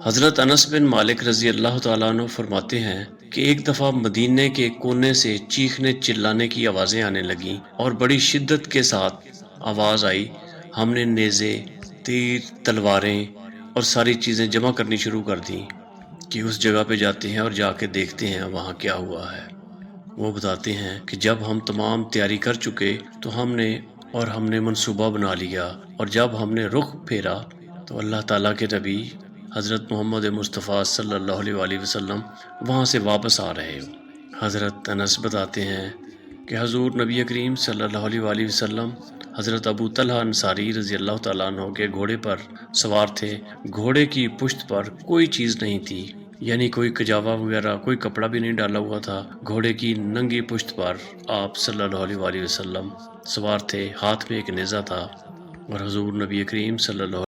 حضرت انس بن مالک رضی اللہ تعالیٰ عنہ فرماتے ہیں کہ ایک دفعہ مدینے کے کونے سے چیخنے چلانے کی آوازیں آنے لگیں اور بڑی شدت کے ساتھ آواز آئی۔ ہم نے نیزے، تیر، تلواریں اور ساری چیزیں جمع کرنی شروع کر دیں کہ اس جگہ پہ جاتے ہیں اور جا کے دیکھتے ہیں وہاں کیا ہوا ہے۔ وہ بتاتے ہیں کہ جب ہم تمام تیاری کر چکے تو ہم نے منصوبہ بنا لیا، اور جب ہم نے رخ پھیرا تو اللہ تعالیٰ کے نبی حضرت محمد مصطفیٰ صلی اللہ علیہ وآلہ وسلم وہاں سے واپس آ رہے ہو۔ حضرت انس بتاتے ہیں کہ حضور نبی کریم صلی اللہ علیہ وآلہ وسلم حضرت ابو طلحہ انصاری رضی اللہ تعالیٰ عنہ کے گھوڑے پر سوار تھے۔ گھوڑے کی پشت پر کوئی چیز نہیں تھی، یعنی کوئی کجاوا وغیرہ، کوئی کپڑا بھی نہیں ڈالا ہوا تھا۔ گھوڑے کی ننگی پشت پر آپ صلی اللہ علیہ وآلہ وسلم سوار تھے، ہاتھ میں ایک نیزہ تھا، اور حضور نبی کریم صلی اللہ